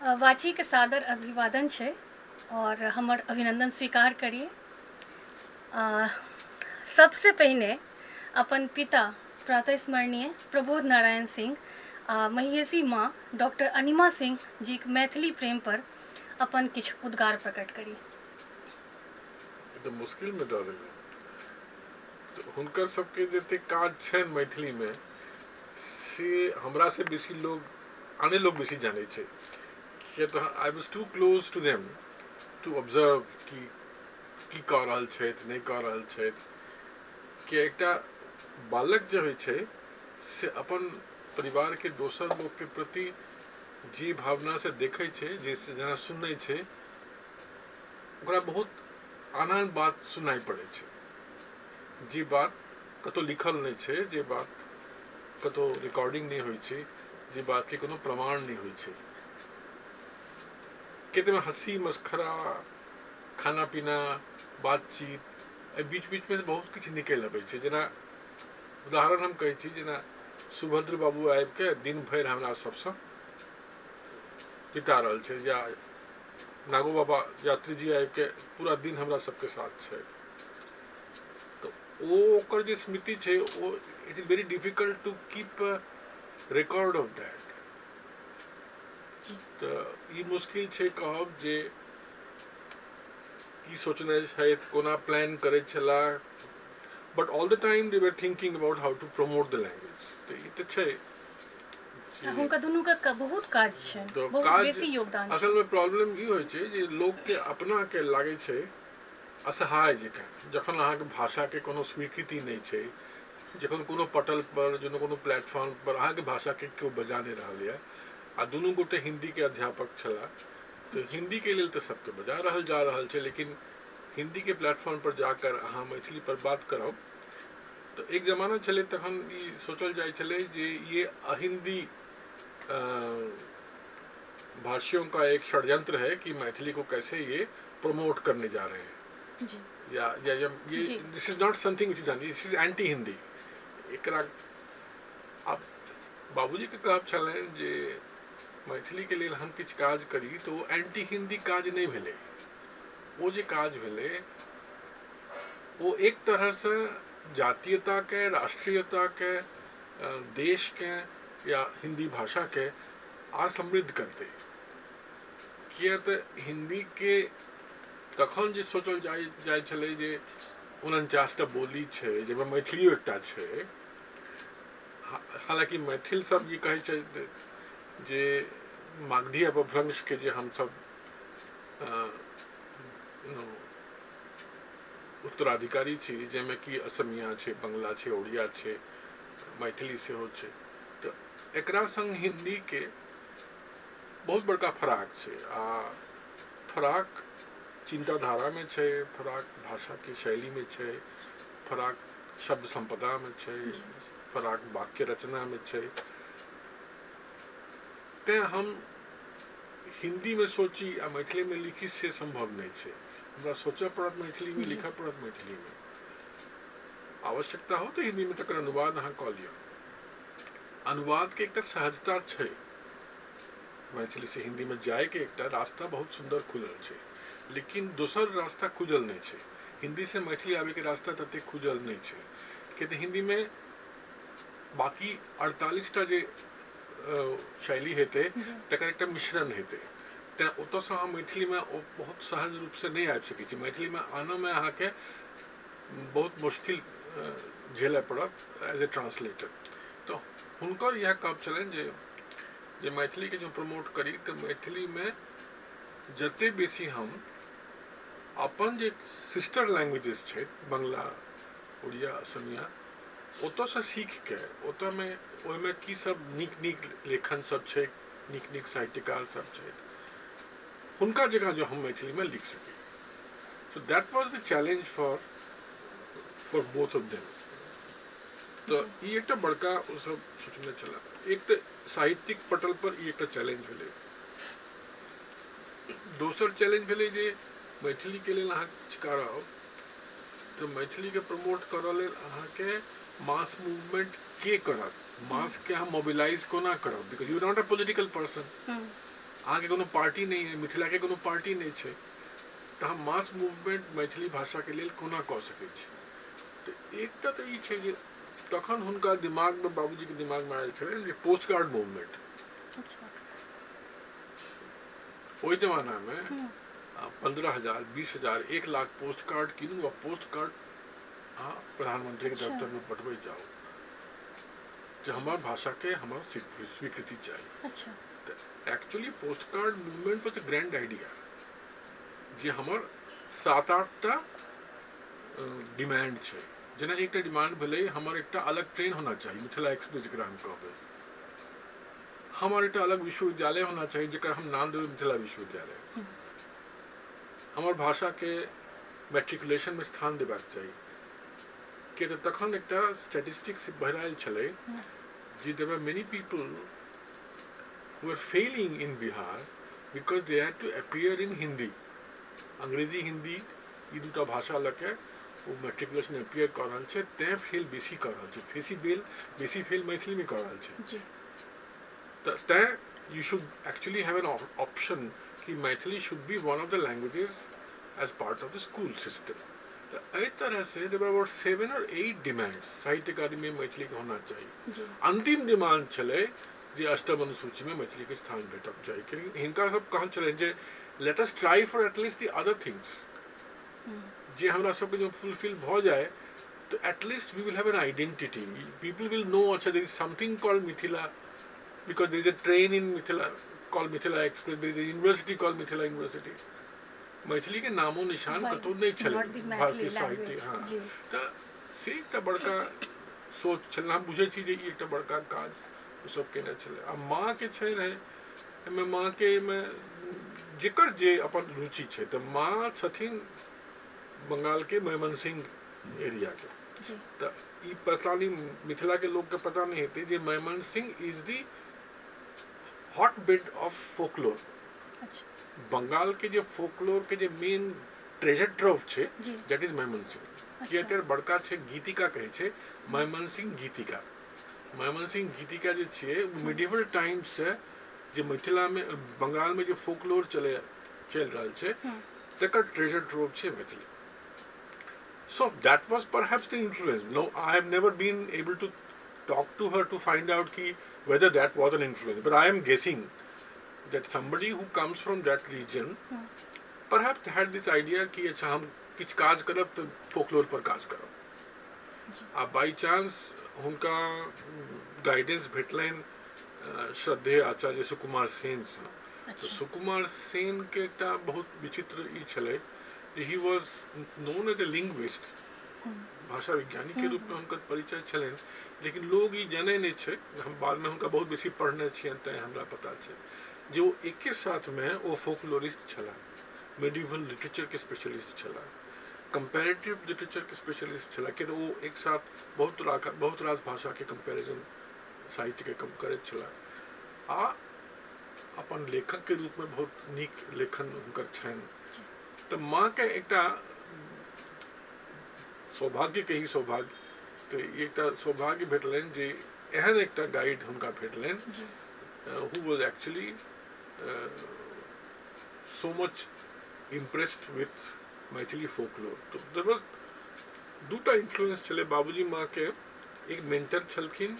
वाची के सादर अभिवादन छे और हमर अभिनंदन स्वीकार करिए। सबसे पहिने अपन पिता प्रातः स्मरणीय प्रबोध नारायण सिंह आ महिषी माँ डॉक्टर अनिमा सिंह जी के मैथिली प्रेम पर अपन किछु उद्गार प्रकट करी। तो मुश्किल में दऽ देलहुँ। तो हुनकर सबके जते काज छनि मैथिली में से हमरा से बेसी लोग आने लोग बेसी जानै छै, किया तऽ I was too close to them to observe कि की कऽ रहल छथि नहि कऽ रहल छथि। कि एकटा बालक जे होइ छै से अपन परिवार के दोसर लोग के प्रति जे भावना से देखै छै, जे जेना सुनै छै, ओकरा बहुत आन बात सुनाई पड़ै छै, जे बात कतौ लिखल नहीं छै, जे बात कतौ रिकॉर्डिंग नहीं होइ छै, जे बात के कोनो प्रमाण नहीं होइ छै। कहते हंसी मस्खरा खाना पीना बातचीत बीच बीच में बहुत किछु निकल अबै छै। जेना उदाहरण हम कहै छी, जेना सुभद्र बाबू आबि के दिन भरि हमरा सबसँ बिता रहल छै, या नागो बाबा यात्री जी आबि के पूरा दिन हमरा सबके साथ छै। तो ओकर जे स्मृति छै, वो it is very difficult to keep record of that. तो ई मुश्किल छै कहब जे ई सोचने छथि, कोना प्लान करैत छलाह, but all the time they were thinking about how to promote the language. तो ई तो छै हुनका दुनू के बहुत काज छै, तो बहुत काज बेसी योगदान छै। असल में प्रॉब्लम ई होइ छै जे लोग के अपना के लागे छै असहाय जकाँ, जखन अहाँके भाषा के कोनो स्वीकृति नहीं छै, जखन कोनो पटल पर जो कोनो प्लेटफॉर्म पर अहाँके भाषा के केओ बजा नहीं रहल यऽ, आ दुनू गोटे हिंदी के अध्यापक छलाह, तो हिंदी के लेल तो सबके बजा रहल जा रहल छै, लेकिन हिंदी के प्लेटफॉर्म पर जाकर अहाँ मैथिली पर बात करब। तो एक जमाना चले तखन ई सोचल जाय छले जे ये अहिंदी भाषियों का एक षड्यंत्र है कि मैथिली को कैसे ये प्रमोट करने जा रहे हैं जी। या ये this is not something which is this is anti Hindi. एकरा अब बाबूजी के कहब छलनि जे मैथिली के लेल हम किछु काज करी तो एंटी हिंदी काज नहीं भेले। वो जे काज भेले वो एक तरह से जातीयता के, राष्ट्रीयता के, देश के या हिंदी भाषा के असमृद्ध करते। किया तो हिंदी के तखन जे सोचल जाय छले जे 49टा बोली छै, जेमे मैथिलियो एकटा छै। हालांकि मैथिल सब ये कहे छै जे मागधी अपभ्रंश के जे हम सब उत्तराधिकारी छी, जेमे कि असमिया छै, बंगला छै, उड़िया छै, मैथिली सेहो छै। तो एकरा संग हिंदी के बहुत बड़का फराक छै, आ फराक चिंताधारा में छै, फराक भाषा की शैली में छै, फराक शब्द संपदा में छै, फराक वाक्य रचना में छै। ते हम हिंदी में सोची आ मैथिली में लिखी से संभव नहीं छै। हमरा सोचऽ पड़त मैथिली में, लिखऽ पड़त मैथिली में। आवश्यकता हो तो हिंदी में तकर अनुवाद अहाँ कऽ लिअ। अनुवाद के एकटा सहजता छै, मैथिली से हिंदी में जाए के एकटा रास्ता बहुत सुंदर खुजल छै, लेकिन दोसर रास्ता खुजल नहीं छै। हिंदी से मैथिली आवे के रास्ता तते खुजल नहीं छै, कियाकि हिंदी में बाकी 48टा जे शैली हेतै तकर एकटा मिश्रण हेतै। तेँ ओतऽसँ अहाँ मैथिली में बहुत सहज रूप से नहीं आबि सकै छी। मैथिली में आनऽ में अहाँके बहुत मुश्किल झेलऽ पड़त एज ए ट्रांसलेटर। तो हुनकर यह कहब छलनि जे मैथिली के जो प्रमोट करी, तो मैथिली में जते बेसी हम अपन जे सिस्टर लैंग्वेजेस छै, बंगला, उड़िया, असमिया, ओतऽसँ सीख के ओहिमे की सब नीक नीक लेखन सब छै, नीक नीक साहित्यकार सब छै, हुनका जगह जो हम मैथिली में लिख सकी। So that was the challenge for both of them. तो ई एकटा बड़का ओ सब सोचने चला। एक तो साहित्यिक पटल पर ई एकटा चैलेंज भेलै। दोसर चैलेंज भेलै जे मैथिली के लेल अहाँ किछु करब, तो मैथिली के प्रमोट करऽ लेल अहाँके मास मूवमेंट के करत, मास के अहाँ मोबिलाइज कोना करब, because you are not a political person. अहाँके कोनो पार्टी नहीं है, मिथिला के कोनो पार्टी नहीं छै, तऽ हम मास मूवमेंट मैथिली भाषा के लेल कोना कऽ सकै छी। तऽ एकटा तऽ ई छै जे तखन हुनका दिमाग में, बाबूजी के दिमाग में आयल छलै जे पोस्ट कार्ड मूवमेंट। अच्छा। ओहि जमाना में 15,000, 20,000, 1 लाख पोस्ट कार्ड कीनू आ पोस्ट कार्ड अहाँ प्रधानमंत्री के अच्छा। दफ्तर में पठबै जाओ जे हमार भाषा के हमार स्वीकृति चाहिए। अच्छा। तो एक्चुअली पोस्ट कार्ड मूवमेंट पर ग्रैंड आइडिया जे हमर 7-8टा डिमांड छै। जेना एकटा डिमांड भेलै हमर एकटा अलग ट्रेन होना चाहिए, मिथिला एक्सप्रेस जकरा हम कहबै। हमर एकटा अलग विश्वविद्यालय होना चाहिए जकर हम नाम देबै मिथिला विश्वविद्यालय। हमर भाषा के मैट्रिकुलेशन में स्थान देबाक चाही। कि तऽ तखन एकटा स्टैटिस्टिक्स बहरायल छलै जे there were many people who are failing in Bihar because they had to appear in Hindi. अंग्रेजी हिंदी ई दूटा भाषा लऽ के वो मैट्रिकुलेशन में अपीयर कऽ रहल छै, तैं फेल बेसी कऽ रहल छै, बेसी फेल मैथिली में कऽ रहल छै। तऽ तैं you should actually have an option कि Maithili should be one of the languages as part of the school system. तो एहि तरह से there were about 7 or 8 demands Sahitya Akademi में मैथिली के होना चाहिए। अंतिम डिमांड छलै जे अष्टम अनुसूची में मैथिली के स्थान भेटक चाही, क्योंकि हिनका सब कहल छलै जे let us try for at least the other things. जे हमरा सबके जो फुलफिल भ जाए तो at least we will have an identity, people will know अच्छा there is something called Mithila because there is a train in Mithila called Mithila express, there is a university called Mithila university. Maithili के नामो निशान कतौ नहीं छलै भारतीय साहित्य। हाँ, तो से एकटा बड़का सोच छलै। हम बुझै छी जे ई एकटा बड़का काज ओ सब केने छलै। आ माँ के छै रहे एहिमे, माँ के में जेकर जे अपन रुचि छै, तो माँ छथिन बंगाल के मयमनसिंह एरिया के। तो ई पता नहीं मिथिला के लोग के पता नहीं हेतै जे Mymensingh is the hotbed of folklore. Bengal के जो फोकलोर के जो मेन ट्रेजर ट्रव छै दैट इज मयमनसिंह। कि एकर बड़का छै गीतिका कहै छै मयमनसिंह गीतिका। मयमनसिंह गीतिका जे छियै मिडिवल टाइम से जे मिथिला में बंगाल में जो फोकलोर चल रहल छै तकर ट्रेजर ट्रव छै Maithili. So that was perhaps the influence. No, I have never been able to talk to her to find out whether that was an influence. But I am guessing that somebody who comes from that region perhaps had this idea कि अच्छा हम किछ काज करब तो folklore पर काज करब। आ by chance हुनका guidance भेटलनि श्रद्धेय आचार्य सुकुमार सेन से। तो सुकुमार सेन के एकटा बहुत विचित्र ई छलै, he was known as a linguist, भाषा वैज्ञानिक के रूप में हुनकर परिचय छलनि, लेकिन लोग ई जानै नहीं छै। हम बाद में हुनका बहुत बेसी पढ़ने छियनि तैं हमरा पता छै जे ओ एके साथ में ओ फोकलोरिस्ट छला, मेडिवल लिटरेचर के स्पेशलिस्ट छला, कंपैरेटिव लिटरेचर के स्पेशलिस्ट छला। कि वो एक साथ बहुत रास भाषा के कंपैरिजन साहित्य के कम करैत छला। आ अपन लेखक के रूप में बहुत नीक लेखन हुनकर छनि। तो माँ के एकटा सौभाग्य के ही सौभाग्य, तो एकटा सौभाग्य भेटलनि जे एहन एकटा गाइड हुनका भेटलनि who was actually so much impressed with Maithili folklore। तो there was दूटा इन्फ्लुएंस छले बाबूजी माँ के। एक मेंटर छलखिन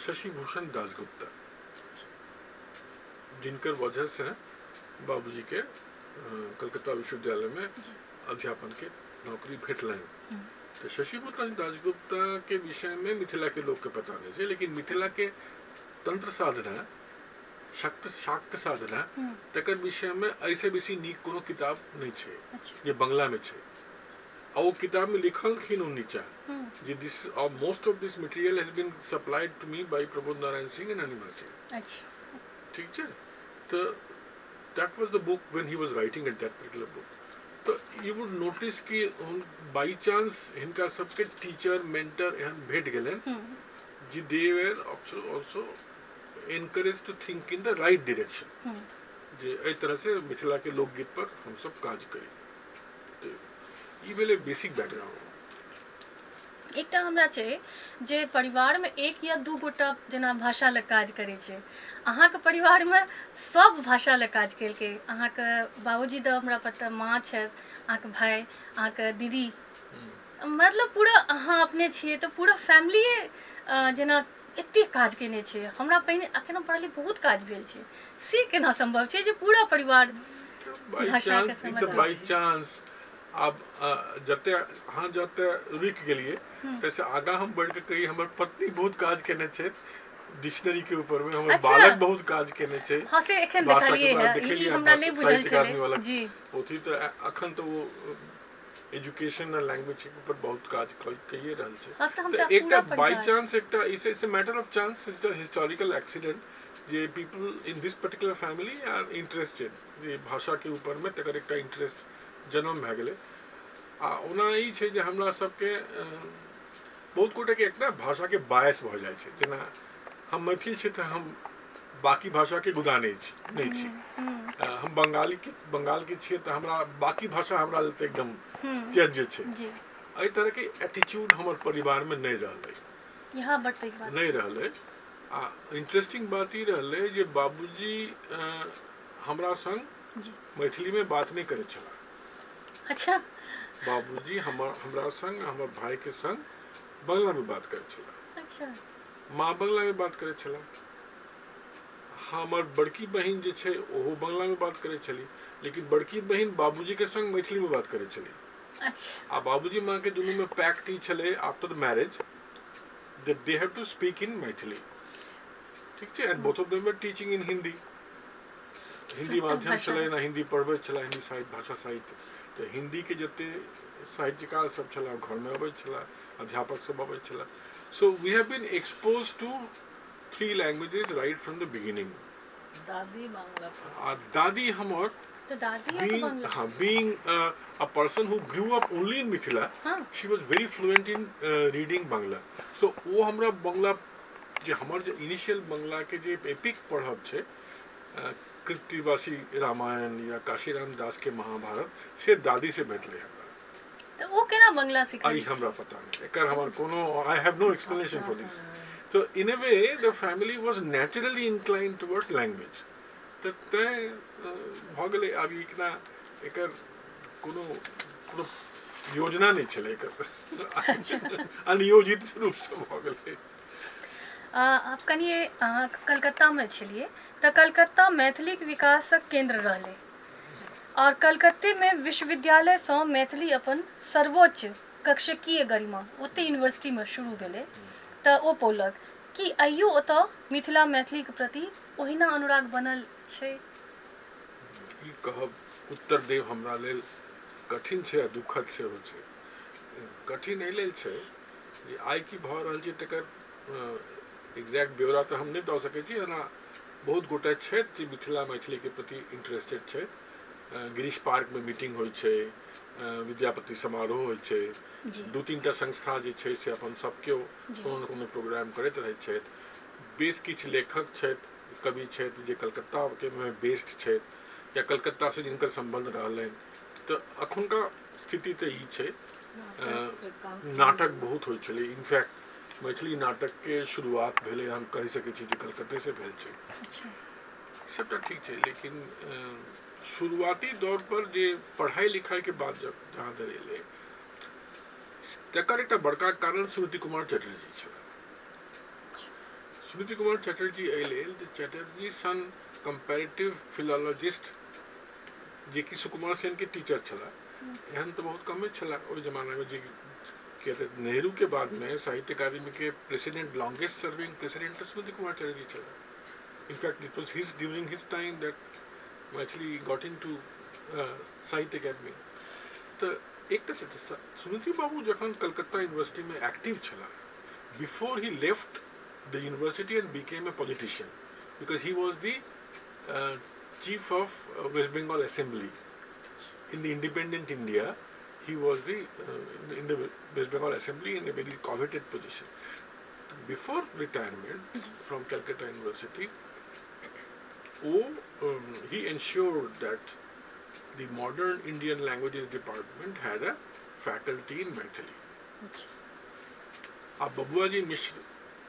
शशि भूषण दासगुप्ता, जिनकर वजह से बाबूजी के कलकत्ता विश्वविद्यालय में अध्यापन के नौकरी भेटलनि। तो शशि भूषण दासगुप्ता के विषय में मिथिला के लोग के पता नहीं है, लेकिन मिथिला के तंत्र साधना, शाक्त साधना तकर विषय में ऐसे बेसी नीक कोनो किताब नहीं छै जे बंगला में छै। आ वो किताब में लिखलखिन ओ नीचा जे this most of this material has been supplied to me by Prabodh Narayan Singh and Anima Singh. ठीक छै। तो that was the book when he was writing at that particular book. तो you would notice कि by chance हिनका सबके टीचर मेंटर एहन भेट गेलनि जे they were also encouraged to think in the right direction, जे एहि तरह से मिथिला के लोकगीत पर हम सब काज करी। तो ई भेलै बेसिक बैकग्राउंड। एकटा हमरा छै जे परिवारमे एक या दू गोटा जेना भाषा लए काज करै छै, अहाँके परिवारमे सब भाषा लए काज केलकै। अहाँके बाबूजी तऽ हमरा पता, माँ छथि, अहाँके भाय, अहाँके दीदी, मतलब पूरा अहाँ अपने छियै तऽ पूरा फैमिलिए जेना एतेक काज केने छै। हमरा पहिने एखन हम पढ़लियै बहुत काज भेल छै, से केना संभव छै जे पूरा परिवार भाषाके समझ बाई चांस आब जते अहाँ जते रुकि गेलिए तैसे आगा हम बढ़ के कही हमर पत्नी बहुत काज केने छै डिक्शनरी के ऊपर में, हमर अच्छा। बालक बहुत काज केने छै। हाँ, से एखन भाषा के देखलियै बारे है, देखलिए ई हमरा नहि बुझल साहित्य अकादमी वाला छलै जी। ओथी तो अखन तो वो एजुकेशन और लैंग्वेज के ऊपर बहुत काज कइए रहल छै। हाँ, तऽ हम तो तऽ एकटा पूरा बाई परिवार चांस एकटा it's a matter of chance, it's a historical accident जे people in this particular family are interested जे भाषा के ऊपर में तकर एकटा इंटरेस्ट जन्म भए गेलै। आ ओना ई छै जे हमरा सबके बहुत गोटे के एकटा भाषा के बायस भऽ जाइ छै। जेना हम मैथिल छी तऽ हम बाकी भाषा के गुदा नहीं छी, हम बंगाल के छियै तऽ हमरा बाकी भाषा हमरा लेल तऽ एकदम त्याज्य छै। जी। एहि तरह के एटीट्यूड हमर परिवार में नहीं रहलै, यहाँ बड़ पैघ बात नहीं छै। रहलै। आ इंटरेस्टिंग बात ई रहलै जे बाबूजी हमरा संग जी। मैथिली में बात नहीं करै छलाह। अच्छा। बाबूजी हमरा संग हमर भाई के संग बंगला में बात करै छलाह। अच्छा। माँ बंगला में बात करै छलाह। हमर बड़की बहिन जे छै ओहो बंगला में बात करै छली, लेकिन बड़की बहिन बाबूजी के संग मैथिली में बात करै छली। अच्छा। आ बाबूजी माँ के दुनू में पैक्ट ई छलै after marriage that they have to speak in Maithili, ठीक छै। And both of them were teaching in Hindi, Hindi माध्यम छलै ना, हिंदी पढ़बै छलै, हिंदी साहित्य भाषा साहित्य। तो हिंदी के जते साहित्यकार सब छला घर में अबै छला, अध्यापक सब अबै छला। So we have been expose to 3 languages right from the beginning. दादी बांग्ला आ दादी हमर तो दादी being a person who grew up only in Mithila, she was very fluent in reading Bangla. So वो हमरा बंगला जे हमर जे इनिशियल बंगला के जे एपिक पढ़ब छै, कृतिवासी रामायण या काशीराम दास के महाभारत, से दादी से भेटलै हमरा। तो वो केना बंगला सिखल? आई हमरा पता नहीं, एकर हमर कोनो I have no explanation for this. So in a way the family was naturally inclined towards language. तैं भऽ गेलै। आब इकना एकर कोनो योजना नहीं छलै, एकर अनियोजित रूप से भऽ गेलै। आप कनिए अहाँ कलकत्ता में छलिए तऽ कलकत्ता मैथिली के विकासक केंद्र रहलै, और कलकत्ते में विश्वविद्यालय से मैथिली अपन सर्वोच्च कक्षकीय गरिमा ओते यूनिवर्सिटी में शुरू भेलै तऽ ओ पौलक कि आइयो ओतऽ मिथिला मैथिली के प्रति ओहिना अनुराग बनल छै? ई कहब उत्तर देव हमरा लेल कठिन छै आ दुखद सेहो छै। कठिन एहि लेल छै जे आइ की भऽ रहल छै तकर एग्जैक्ट ब्यौरा तऽ हम नहि दऽ सकैत छी। एना बहुत गोटे छथि जे मिथिला मैथिली के प्रति इंटरेस्टेड छथि। गिरीश पार्क में मीटिंग होइ छै, विद्यापति समारोह होइ छै, 2-3टा संस्था जे छै से अपन सब केओ कोनो न कोनो प्रोग्राम करैत रहै छथि। बेस किछु लेखक छथि, कवि छथि जे कलकत्ता के में बेस्ड छथि या कलकत्ता से जिनकर संबंध रहलनि। तऽ अखुनका स्थिति तऽ ई छै, नाटक बहुत होइ छलै। इनफैक्ट मैथिली नाटक के शुरुआत भेलै, हम कहि सकै छी जे कलकत्ते से भेल छै। सबटा ठीक छै, लेकिन शुरुआती दौर पर जे पढ़ाई लिखाई के बाद जब जहाँ धरि एलै तकर एकटा बड़का कारण सुनीति कुमार चटर्जी छल। सुनीति कुमार चटर्जी एहि लेल जे चटर्जी सन कंपैरेटिव फिलोलॉजिस्ट जे कि सुकुमार सेन के टीचर छला, एहन तऽ बहुत कमे छला ओहि जमाना में। जे कहते नेहरू के बाद में साहित्य अकादमी के president, longest serving president Suniti Kumar Chatterjee छला। In fact it was his during his time that Maithili got into Sahitya Akademi. तऽ एकटा छै सुनीति बाबू जखन कलकत्ता यूनिवर्सिटी में एक्टिव छला, before he left the university and became a politician, because he was the chief of West Bengal Assembly in the independent India. He was in the West Bengal Assembly in a very coveted position. Before retirement from Calcutta University, he ensured that the modern Indian languages department had a faculty in Maithili. आ बबुआ जी मिश्र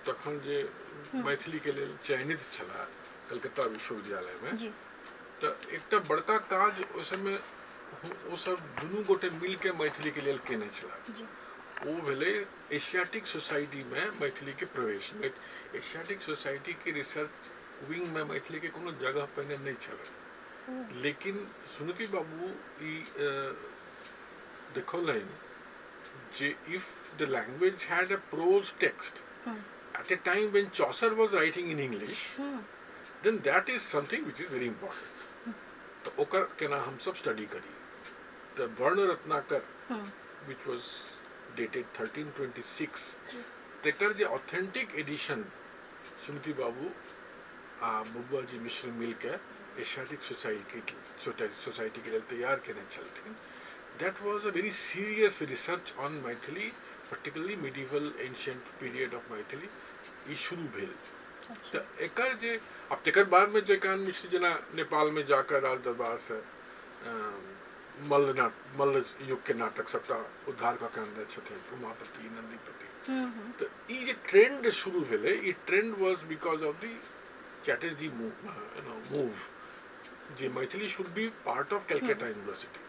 तखन जे मैथिली के लेल चयनित छला कलकत्ता विश्वविद्यालय में, जी तो एकटा बड़का काज ओहि समय ओ सब दुनू गोटे मिल के मैथिली के लेल केने छला। जी वो भेले एशियाटिक सोसाइटी में मैथिली के प्रवेश। एशियाटिक सोसाइटी के रिसर्च विंग में मैथिली के कोनो जगह पहले नहीं छला, लेकिन सुनीति बाबू ई देखौलनि जे if the language had a prose text at a time when Chaucer was writing in English, then that is something which is very important. तो ओकर केना हम सब स्टडी करी। तो वर्ण रत्नाकर which was dated 1326, तेकर जे ऑथेंटिक एडिशन सुनीति बाबू आ बबुआ जी मिश्र मिल के एशियाटिक सोसाइटी के लिए तैयार केने चलथिन। That was a very serious research on Maithili, particularly medieval ancient period of Maithili, ई शुरू भेल। तो एकर जे अब तेकर बाद में जयकांत मिश्र जना नेपाल में जाकर राज दरबार से मल्ल युग के नाटक सबटा उद्धार कऽ के अनने छथिन, उमापति नंदीपति। तो ई जे ट्रेंड शुरू भेले, ई trend was because of the Chatterjee move जे Maithili should be part of Calcutta university.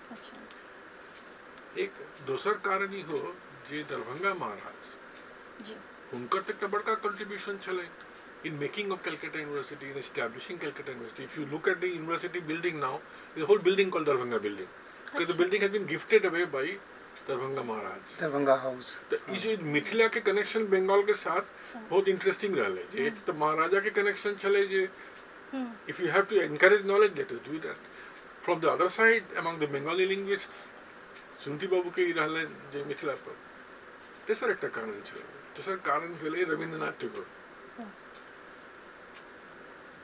एक दोसर कारण ई हो जे दरभंगा महाराज हुनकर तो एकटा बड़का कंट्रीब्यूशन छलै in making of Calcutta University, in establishing Calcutta University. If you look at the university building now, the whole building called Darbhanga building, because the building has been gifted away by Darbhanga Maharaj. Darbhanga house. तो ये मिथिला के connection Bengal के साथ बहुत interesting रहा है। एक तो महाराजा के कनेक्शन चले जे if you have to encourage knowledge, let us do that. From the other side, among the Bengali linguists, Suniti बाबू के रहले जे मिथिला पर तेसर एकटा कारण छलै। तेसर कारण भेलै रविन्द्रनाथ टैगोर।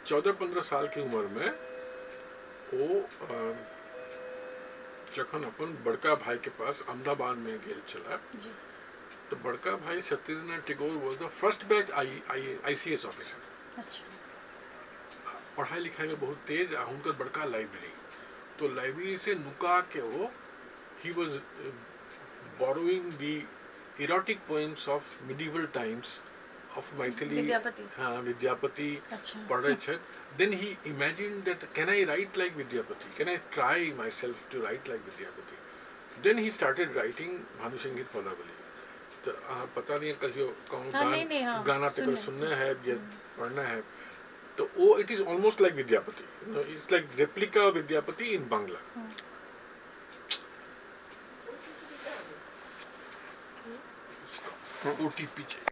14-15 साल की उम्र में वो जखन अपन बड़का भाई के पास अहमदाबाद में गेल छला, तो बड़का भाई Satyendranath Tagore was the first batch ICS officer. पढ़ाई लिखाई में बहुत तेज आ हुनकर बड़का लाइब्रेरी, तो लाइब्रेरी से नुका के वो he was borrowing the erotic poems of medieval times of Maithili, Vidyapati पढ़े छे। Then he imagined that can I write like Vidyapati? Can I try myself to write like Vidyapati? Then he started writing भानुसिंहित पदावली। तो पता नहीं कहियो कौन गाना तक सुनना है या पढ़ना है, तो वो it is almost like Vidyapati. It's like replica of Vidyapati in Bangla. OTP check.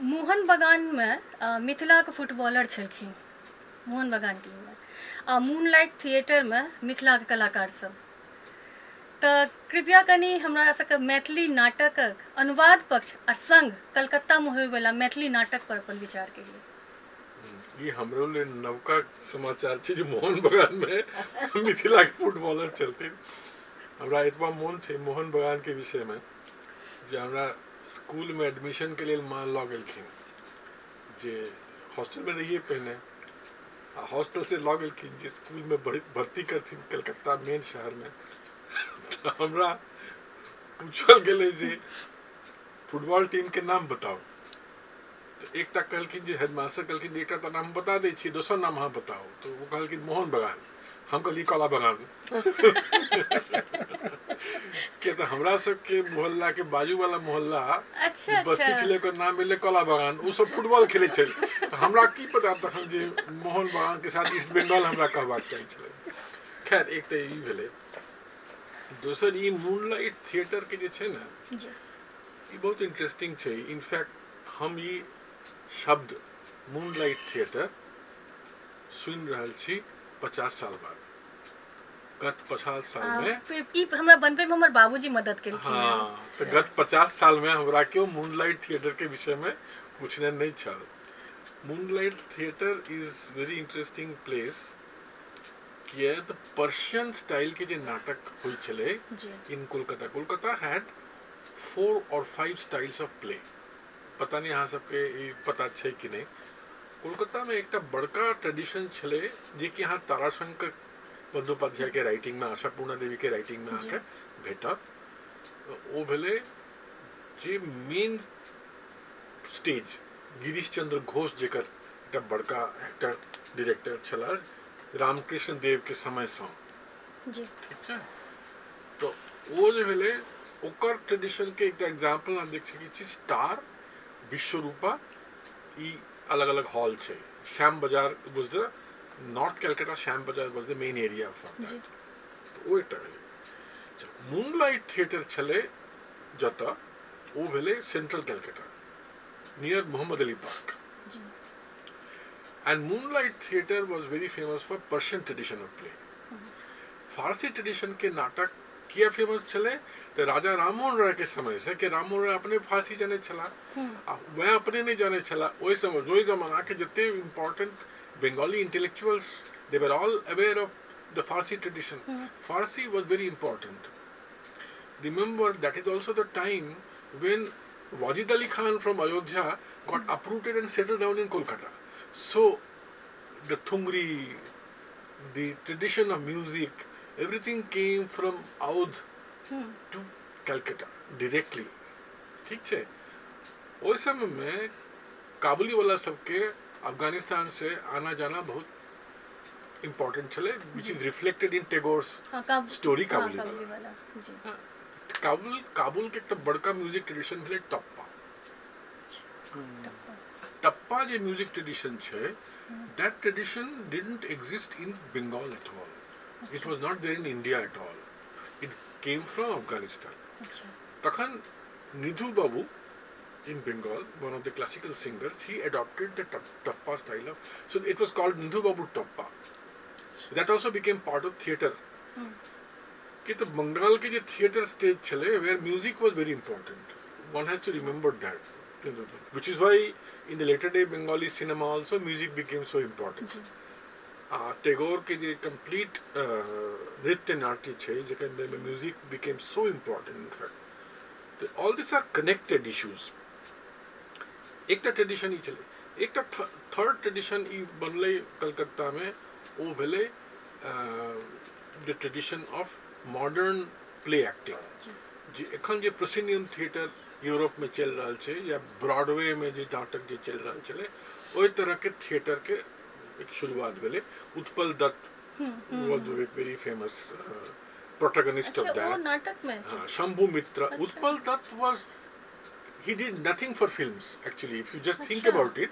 Mohan बगान में मिथिला के फुटबॉलर छलखिन मोहन बगान टीम में, मूनलाइट थिएटर में मिथिला के कलाकार सब। तो कृपया कनी हमरा सबके मैथिली नाटकक अनुवाद पक्ष आ संग कलकत्ता में होय वाला मैथिली नाटक पर अपन विचार करिए। ये हमरो ले नवका समाचार छै जे मोहन बगान में मिथिला के फुटबॉलर चलते। हमरा एतबा मोन छै मोहन बगान के विषय में जे हमरा स्कूल में एडमिशन के लिए मां लऽ गेलखिन, जे हॉस्टल में रहिए पहले, आ हॉस्टल से लऽ गेलखिन जे स्कूल में भर्ती करथिन कलकत्ता मेन शहर में। तो हमरा पूछल गेलै जे फुटबॉल टीम के नाम बताओ, तो एकटा कहलखिन जे हेडमास्टर कहलखिन एकटा तऽ नाम बता दै छी, दोसर नाम अहाँ बताओ। तो वो कहलखिन मोहन बगान, हम कहलिए कला बगान। के तो हमरा सबके मोहल्ला के बाजू वाला मोहल्ला बस्ती छलै, ओकर नाम भेलै कला बगान, ओ सब फुटबॉल खेलै छै। हमरा की पता तखन जे मोहन बगान के साथ ईस्ट बंगाल हमरा कहबाक चाही छलै। खैर एक तऽ ई भेलै। दोसर ई मूनलाइट थिएटर के जे छै ने, ई बहुत इंटरेस्टिंग छै। इनफैक्ट हम ई शब्द मूनलाइट थिएटर सुनि रहल छी 50 साल बाद। गत 50 साल में ई हमरा बनबे में हमर बाबूजी मदद केलखिन। हाँ, तो गत 50 साल में हमरा क्यों मूनलाइट थिएटर के विषय में पूछने नहीं छल। Moonlight theatre is very interesting place किया द पर्शियन स्टाइल के जे नाटक होय छले in Kolkata had 4 or 5 styles of play. पता नहीं अहाँ सबके ई पता छै कि नहीं। कोलकाता में एकटा बड़का ट्रेडिशन छले जे कि अहाँ ताराशंकर बंदोपाध्याय के राइटिंग में आशापूर्णा देवी के राइटिंग में आके भेटत ओ भेले जे मेन स्टेज गिरीश चंद्र घोष जेकर एकटा बड़का एक्टर डायरेक्टर छला रामकृष्ण देव के समय से जी ठीक छै तो ओ जे भेले ओकर ट्रेडिशन के एकटा एग्जांपल हम देख सकै छी स्टार विश्वरूपा ई अलग अलग हॉल छै Shyam Bazar was the north Calcutta Shyam Bazar was the main area for जी दैट तो ओ एकटा भेले मूनलाइट थिएटर छले जता ओ भेले central Calcutta near Mohammad Ali park जी and moonlight theatre was very famous for Persian tradition of play Farsi tradition के नाटक किया फेमस छले तो राजा राममोहन राय के समय से कि राममोहन राय अपने फारसी जाने छला वह अपने नहीं जाने छला ओई समय जोई जमाना के जते important Bengali intellectuals they were all aware of the Farsi tradition Farsi was very important remember that is also the time when Wajid Ali Khan from Ayodhya got uprooted and settled down in Kolkata so the thungri the tradition of music everything came from Oudh to Calcutta directly ठीक छे उस समय में काबुली वाला सबके अफगानिस्तान से आना जाना बहुत इम्पोर्टेंट छले which is reflected in Tagore's story काबुली वाला जी काबुल के एक बड़का म्यूजिक ट्रेडिशन भेले टप्पा टप्पा जे म्यूजिक ट्रेडिशन छे that tradition didn't exist in Bengal at all. It was not there in India at all. It came from Afghanistan. अच्छा Takhan Nidhu Babu in Bengal, one of the classical singers, he adopted the Tappa style of. So it was called Nidhu Babu Tappa. That also became part of theatre. कि तो बंगाल के जो theatre stage चले, where music was very important. One has to remember that. Which is why in the later day Bengali cinema also music became so important. Ji Tagore के जो complete नृत्य नाट्य छे जेके अंदर में music became so important in fact. All these are connected issues. एकटा tradition ही चले एकटा थर्ड ट्रेडिशन ई बनले कलकत्ता में वो भेले the tradition of modern play acting जी जे एखन जे प्रोसिनियम थिएटर यूरोप में चल रहा छे या ब्रॉडवे में जे नाटक जे चल रहा छले ओई तरह के थिएटर के एक शुरुआत भेले Utpal Dutt was very famous protagonist of अच्छा वो दैट नाटक में शंभू मित्रा अच्छा। Utpal Dutt was he did nothing for films actually if you just think अच्छा। about it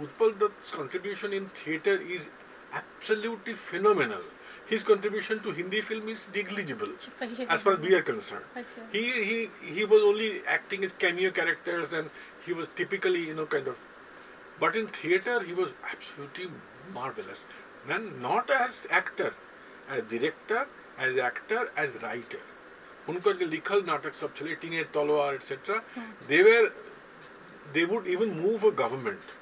Utpal Dutt's contribution in theatre is absolutely phenomenal his contribution to Hindi film is negligible पहले as far as we are concerned अच्छा he was only acting as cameo characters and he was typically kind of but in theatre he was absolutely marvelous and not as actor as director as actor as writer उनकर जो लिखल नाटक सब चले teenage तलवार etcetera they would even move a government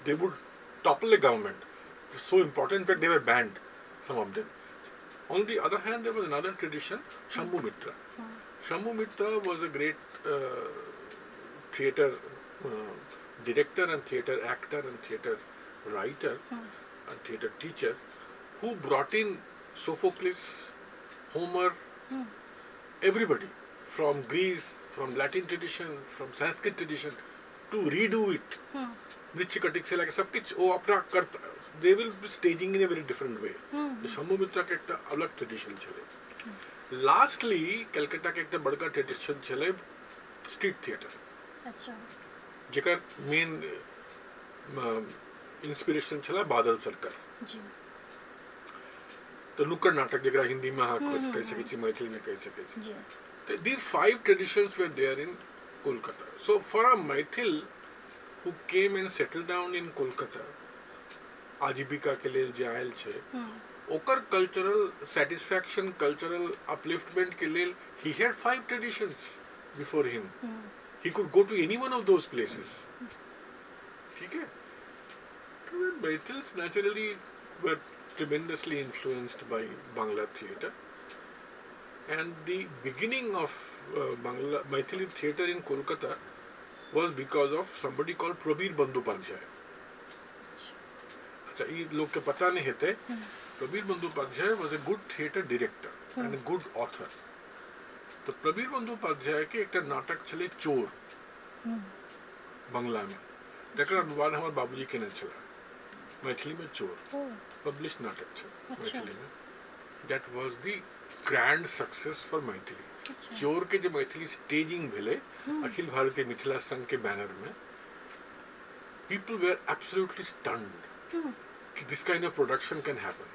they would topple a government so important in fact they were banned some of them on the other hand there was another tradition Shambhu Mitra Shambhu Mitra was a great theatre director and theatre actor and theatre writer and theatre teacher who brought in Sophocles Homer everybody from Greece, from Latin tradition, from Sanskrit tradition to redo it. Mritchikatik से लेके सब कुछ वो अपना करता they will be staging in a very different way. तो शंभू मित्रा के एक अलग tradition चले. Lastly, कलकत्ता के एक बड़का tradition चले street theatre. अच्छा जेकर main inspiration चला बादल सरकार. जी तो नुक्कड़ नाटक जगह हिंदी में हाँ कह सके छी मैथिली में कह सके छी जी these 5 traditions were there in Kolkata so for a Maithil who came and settled down in Kolkata आजीविका के लिए जे आयल छे ओकर कल्चरल satisfaction cultural upliftment के लिए he had 5 traditions before him he could go to any one of those places ठीक है तो Maithils naturally were tremendously influenced by Bangla theatre and the beginning of Bangla Maithili theatre in Kolkata was because of somebody called Prabir Bandyopadhyay अच्छा ये लोग के पता नहीं होते Prabir Bandopadhyay was a good theatre director and a good author. तो प्रबीर बंदोपाध्याय के एक नाटक चले चोर बंगला में, तकर अनुवाद हमारे बाबूजी केने छला मैथिली में चोर पब्लिश नाटक छे मैथिली में. That was the grand success for Maithili. चोर के जो मैथिली स्टेजिंग भेले अखिल भारतीय मिथिला संघ के बैनर में, people were absolutely stunned that this kind of production can happen.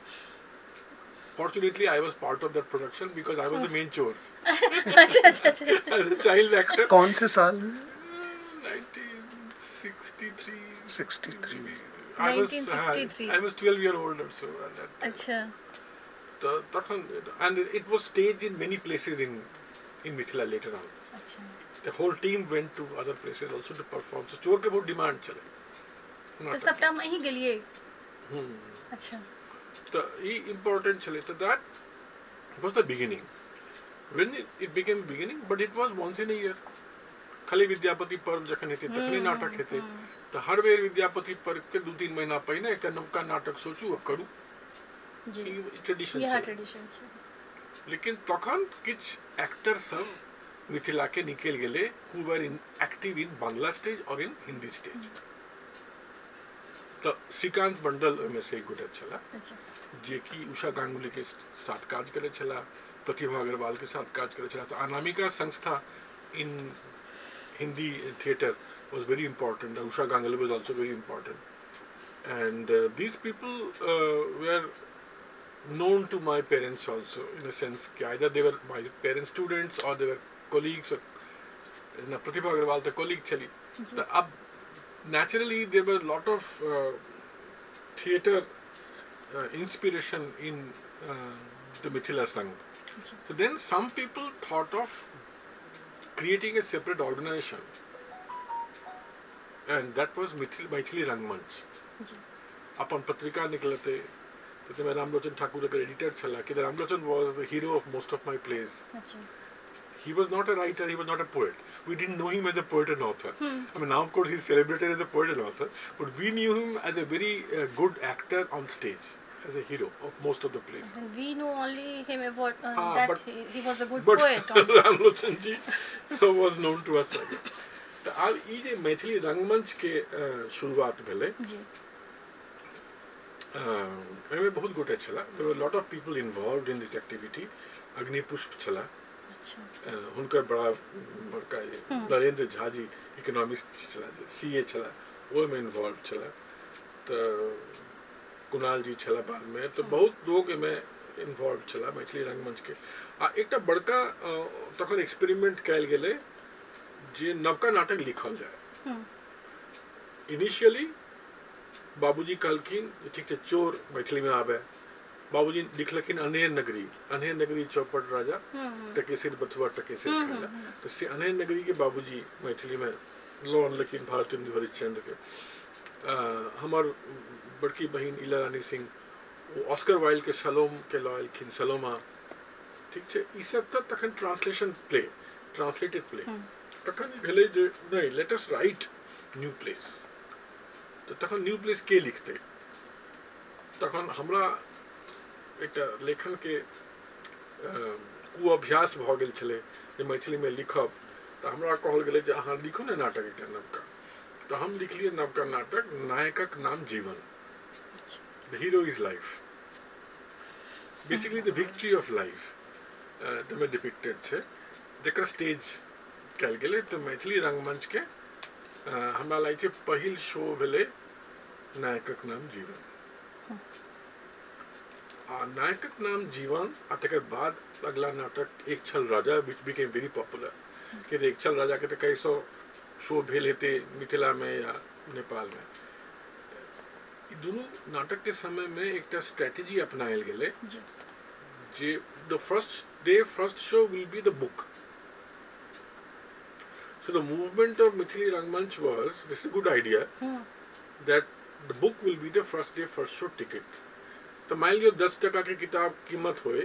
Fortunately, I was part of that production because I was the main chore अच्छा. as a child actor. कौन से साल में? 1963. 63 में. I was 1963. I was 12 year old or so at that time. अच्छा. And it was staged in many places in Mithila later on. अच्छा. The whole team went to other places also to perform. So चोर के बहुत demand चले. तो सबटा में ही गेलिए. अच्छा. तो ये important चले. So that was the beginning. When it became beginning, but it was once in a year. खाली विद्यापति पर्व जखन हेते तखने नाटक हेते. तो हर बेर विद्यापति पर्व के 2-3 महीना पहिने एकटा नवका नाटक सोचू आ करू. जी. ट्रेडिशन यह छै. ट्रेडिशन छै. लेकिन तखन किछ एक्टर सब मिथिला के निकल गेले who were active in Bangla stage or in Hindi stage. तो श्रीकांत मंडल में से एक गोटा छला अच्छा. जे कि उषा गांगुली के साथ काज करे छला, प्रतिभा अग्रवाल के साथ काज करे छला. तो अनामिका संस्था in Hindi theatre was very important. Usha Ganguly was also very important. And these people were known to my parents also, in a sense कि either they were my parents' students or they were colleagues. Pratibha Agarwal the colleague chali. तो अब naturally there were a lot of theatre inspiration in the Mithila Sangh. So then some people thought of creating a separate organization, and that was Maithili Rangmanch. अपन पत्रिका निकलते तो मैं रामलोचन ठाकुर का editor छला कि Ramlochan was the hero of most of my plays. He was not a writer, he was not a poet. We didn't know him as a poet and author. I mean, now of course he's celebrated as a poet and author, but we knew him as a very good actor on stage, as a hero of most of the plays. And we know only him about but- he was a good But poet. Ramlochan ji was known to us. तो अब ये जो मैथिली रंगमंच के शुरुआत भेले, जी. एमे बहुत गोटे छला. There were a lot of people involved in this activity. Agnipushp छला. अच्छा. हुनकर बड़ा बड़का नरेंद्र झा जी इकोनॉमिस्ट छला, सीए छला, वो में इन्वॉल्व छला. तो कुणाल जी छला बाद में. तो बहुत लोग में इन्वॉल्व छला मैथिली रंगमंच के. आ एकटा बड़का तखन एक्सपेरिमेंट कैल गेले जे नवका नाटक लिखल जाए. इनिशियली बाबूजी कहलखिन ठीक छै चोर मैथिली में आवे. बाबूजी लिखलखिन अनेर नगरी चौपट राजा टकेसिर बथुआ टकेसिर खाला. तो से अनेर नगरी के बाबूजी मैथिली में लॉ अनलखिन भारतेंदु हरिश्चंद्र के. हमार बड़की बहन इला रानी सिंह वो ऑस्कर वाइल्ड के सलोम के लॉ अनलखिन सलोमा. ठीक छै. ई सब तखन ट्रांसलेशन प्ले, ट्रांसलेटेड प्ले तखन भेले जे नहीं let us right new place. तो तखन न्यू प्लेस के लिखते. तखन हमरा एकटा लेखन के कुअभ्यास भ गेल छले जे मैथिली में लिखब. तो हमरा कहल गेलै जे अहाँ लिखू ने नाटक एकटा नवका. तो हम लिखलिए नवका नाटक नायकक नाम जीवन. The hero is life, basically the victory of life तमे डिपिक्टेड छै. जेकर स्टेज कैल गेलै. तो मैथिली रंगमंच के हमरा लागै छै पहिल शो भेलै नायकक नाम जीवन. नायकक नाम जीवन आ तकर बाद अगला नाटक एक छल राजा which became very popular. कि एक छल राजा के तो कई सौ शो भेल हेते मिथिला में या नेपाल में. दोनों नाटक के समय में एक स्ट्रेटेजी अपनायल गेले जे the first show will be the book. So the movement of Mithili Rangmanch was, this is a good idea, that the book will be the first day first show ticket. तो मान लियो 10 टका की किताब कीमत होए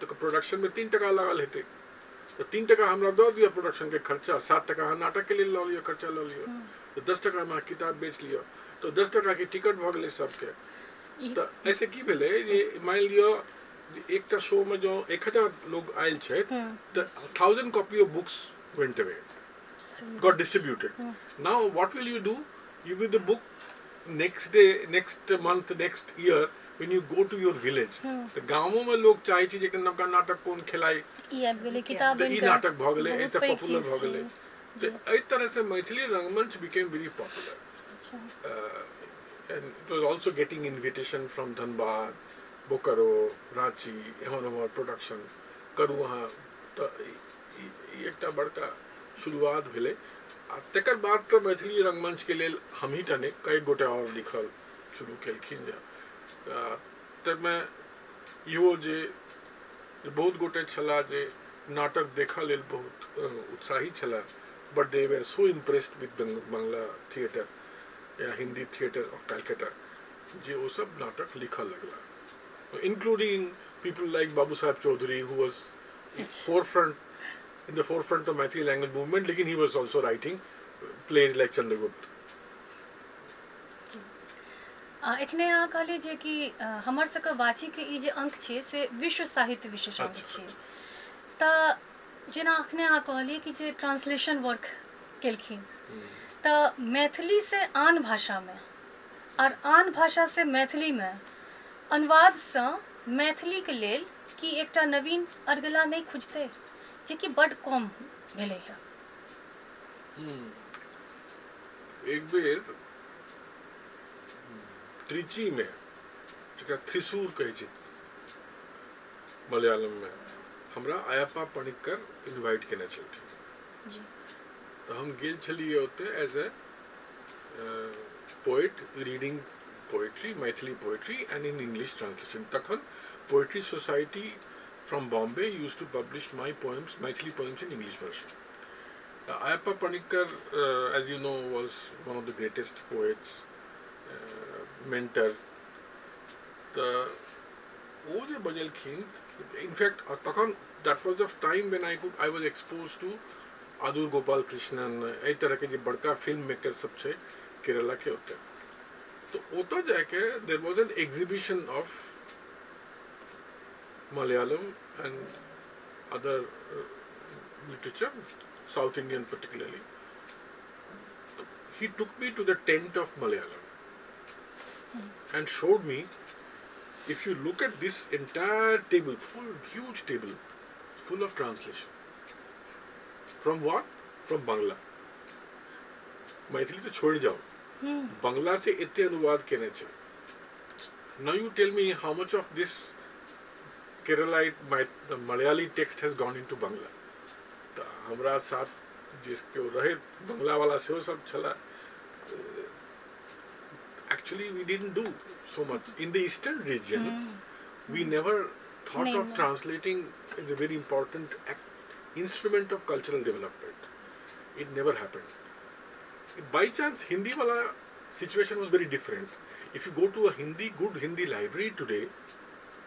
तो प्रोडक्शन में 3 टका लगल हेते. तो 3 टका हमरा दो दिया प्रोडक्शन के खर्चा, 7 टका नाटक के लिए लो लियो, खर्चा लो लियो. तो 10 टका में किताब बेच लियो. तो 10 टका की टिकट भ गेलै सबके. तो ऐसे की भेले जे मान लियो जे एकटा शो में जो 1000 लोग आयल छे the 1000 copy of books went away, got distributed. Now what will you do? You with the book next day, next month, next year when you go to your village. तो गांवों में लोग चाहे छी जे कि नवका नाटक कोन खिलाए, ई आबि गेलै किताब तो ई नाटक भ गेलै, बहुत एकटा पैघ पॉपुलर चीज भ गेलै। छै। तो एहि तरह से मैथिली रंगमंच became very popular. And it was also getting invitation from Dhanbad, Bokaro, Ranchi, एहन production करू अहाँ, तो ई एकटा बड़का शुरुआत भेलै। आ तकर बाद तो मैथिली रंगमंच के लेल हम ही टा नहि कई गोटे और लिखल शुरू केलखिन तमे इहो जे बहुत गोटे छला जे नाटक देखा लेल बहुत उत्साही छला, but they were so impressed with Bangla theatre या हिंदी थिएटर ऑफ कलकत्ता जे वो सब नाटक लिखा लगला, including people like Babu Sahab Chowdhury who was in the forefront of Maithili language movement, लेकिन he was also writing plays like Chandragupta. एखने अहाँ कहलिए जे कि हमर सबके वाची के ई जे अंक छै से विश्व साहित्य विशेषांक छै, तऽ जेना अखने अहाँ कहलिए कि जे ट्रांसलेशन वर्क केलखिन, तऽ मैथिली से आन भाषा में और आन भाषा से मैथिली में अनुवाद सँ मैथिली के लेल कि एकटा नवीन अरगला नहीं खुजते जे कि बड कम भेलै है। एक बेर त्रिची में जकरा थ्रिसूर कहै छै मलयालम में, हमरा आयप्पा पणिक्कर इनवाइट केने छलखिन जी, तो हम गेल छलिए ओते as a poet reading poetry, Maithili poetry and in English translation. तखन poetry society from Bombay used to publish my poems, Maithili poems in English version. Ayappa Panikkar, as you know, was one of the greatest poets, mentors. वो जो बजलखिन, in fact, that was the time when I was exposed to Adur Gopal Krishnan, ऐ तरह के जो बड़का film maker सब छे केरला के होते। तो ओतो जाके there was an exhibition of Malayalam and other literature, South Indian particularly. He took me to the tent of Malayalam and showed me, if you look at this entire table, huge table, full of translation. From what? From Bangla. Maithili to chhod jao. Bangla se itte अनुवाद केने छे. Now you tell me how much of this Keralite, the Malayali text has gone into Bangla. तो हमरा साथ जिसके रहे बंगला वाला से वो सब चला. Actually, we didn't do so much in the eastern regions. We never thought of translating as a very important instrument of cultural development. It never happened. By chance, Hindi wala situation was very different. If you go to a good Hindi library today,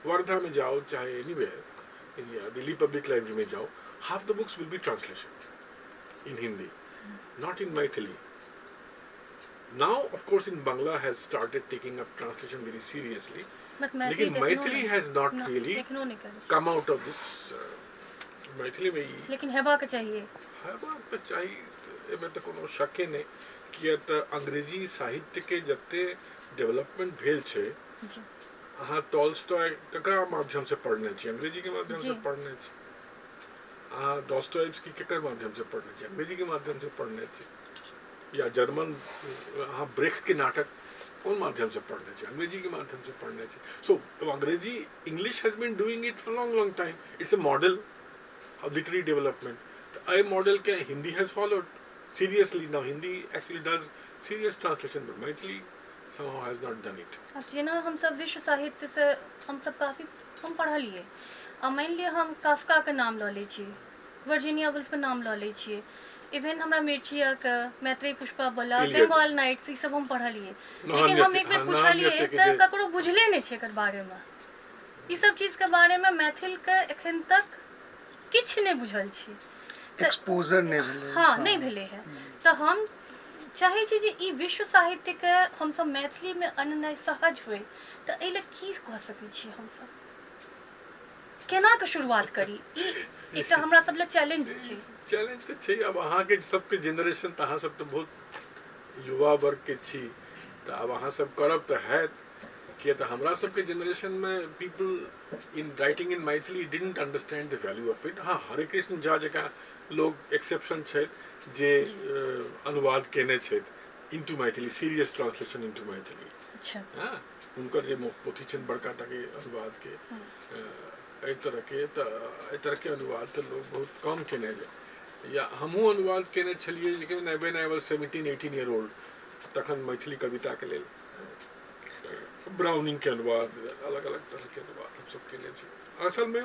Wardha में जाओ चाहे anywhere या Delhi public library में जाओ, half the books will be translation in Hindi, not in Maithili. Now, of course, in Bangla has started taking up translation very seriously. लेकिन Maithili has not really come out of this. Maithili में ही लेकिन हेबाक चाहिए, हेबाक तो चाहिए, एमे तो कोनो शक नहीं कि त अंग्रेजी साहित्य के जत्ते डेवलपमेंट भेल छे, हाँ टॉल्स्टॉय ककरा माध्यम से पढ़ने चाहिए, अंग्रेजी के माध्यम से पढ़ने चाहिए। हाँ दोस्तोयेव्स्की केकर माध्यम से पढ़ने चाहिए, अंग्रेजी के माध्यम से पढ़ने चाहिए। या जर्मन हाँ ब्रेख्ट के नाटक कौन माध्यम से पढ़ने चाहिए, अंग्रेजी के माध्यम से पढ़ने चाहिए। So Angrezi English has been doing it for long time, it's a model of literary development. तो a model के Hindi has followed seriously now. Hindi actually does serious translation, but Maithili somehow has not done it. अब जेना हम सब विश्व साहित्य से हम सब काफी हम पढ़लिए, आ मान लिअ हम काफका के नाम लऽ लै छियै, वर्जीनिया वुल्फ के नाम लऽ लै छियै, इवन हमरा मिर्चिया के, मैत्रेयी पुष्पावला, बंगाल नाइट्स, ई सब हम पढ़लिए। लेकिन हम एक बेर पूछलिए तऽ ककरो बुझले नहीं छै एकर बारे में, ई सब चीज के बारे में मैथिल के एखन तक किछ नहीं बुझल छी, एक्सपोजर नहीं भेलै। हाँ नहीं भेलै है। तो हम चाहे छी जे ई विश्व साहित्य के हम सब मैथिली में अननाय सहज होय त एहि ले की कह सकै छी हम सब केना के शुरुआत करी ई एकटा हमरा सब ले चैलेंज छै। चैलेंज तो छै। अब अहाँके सबके जेनरेशन तऽ अहाँ सब तऽ बहुत युवा वर्ग के छी, तऽ अब अहाँ सब करब तऽ हैत, किया तऽ हमरा सबके जेनरेशन में people in writing in Maithili didn't understand the value of it. हाँ, हरे कृष्ण झा जकाँ लोग एक्सेप्शन छथि जे अनुवाद केने छथि into Maithili, serious translation into Maithili. अच्छा हाँ, हुनकर जे पोथी छनि बड़का टाके अनुवाद के, एहि तरह के अनुवाद तऽ लोग बहुत कम केने छै। या हमहूँ अनुवाद केने छलियै, लेकिन when I was 17-18 year old, तखन मैथिली कविता के लेल ब्राउनिंग के अनुवाद, अलग अलग तरह के अनुवाद हम सब केने छी। असल में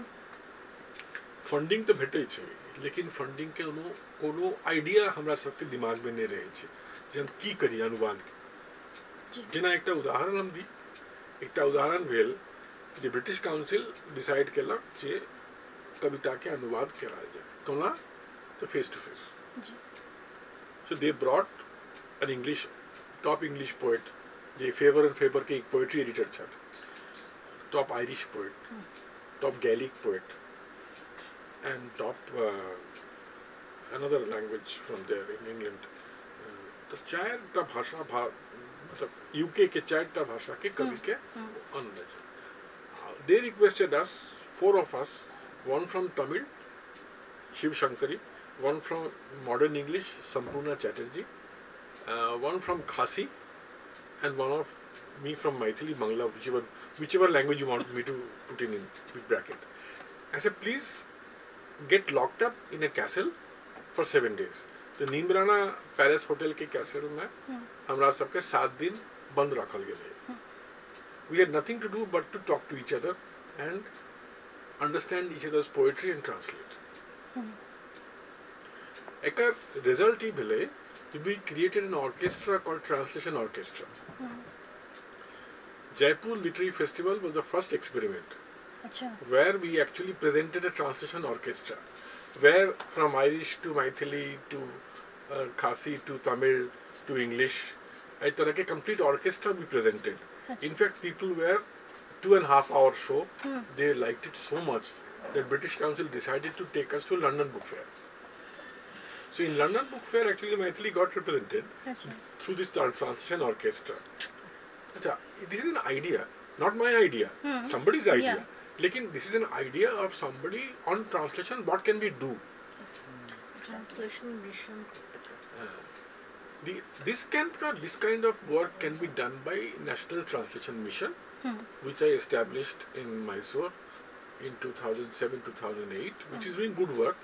फंडिंग तो भेटै छै, लेकिन फंडिंग के कोनो आइडिया हमरा सबके दिमाग में नहीं रहै छै जे हम की करी अनुवाद के। जेना एकटा उदाहरण हम दी, एकटा उदाहरण भेल जे ब्रिटिश काउंसिल डिसाइड केलक जे कविता के अनुवाद करायल जाय। कोना? तो face to face. So they brought an English, top English poet, जे फेवर एंड फेवर के एक पोएट्री एडिटर छथि, top Irish poet, top Gaelic poet, and top another language from there in England. तो चारिटा भाषा मतलब यूके के चारिटा भाषा के कवि के अनने छै। They requested us, 4 of us, one from Tamil, Shiv Shankari, one from modern English, Sampurna Chatterjee, one from Khasi, and one of me from Maithili, Bangla, whichever language you want me to put in big bracket. I said, please get locked up in a castle for 7 days. तो Neemrana palace hotel के castle में हमरा सबके 7 दिन बंद रखल गेलै। We had nothing to do but to talk to each other and understand each other's poetry and translate. Acre result ही भेलै कि we created an orchestra called Translation Orchestra. Jaipur Literary Festival was the first experiment where we actually presented a translation orchestra, where from Irish to Maithili to Khasi to Tamil to English, a तरह के complete orchestra we presented. In fact, people were 2.5 hour show. They liked it so much that British Council decided to take us to London Book Fair. So in London Book Fair, actually Maithili got represented through this translation orchestra. Achha, this is an idea, not my idea, somebody's idea. Lekin this is an idea of somebody on translation. What can we do? Translation mission. This kind of work can be done by National Translation Mission, which I established in Mysore in 2007-2008, which is doing good work.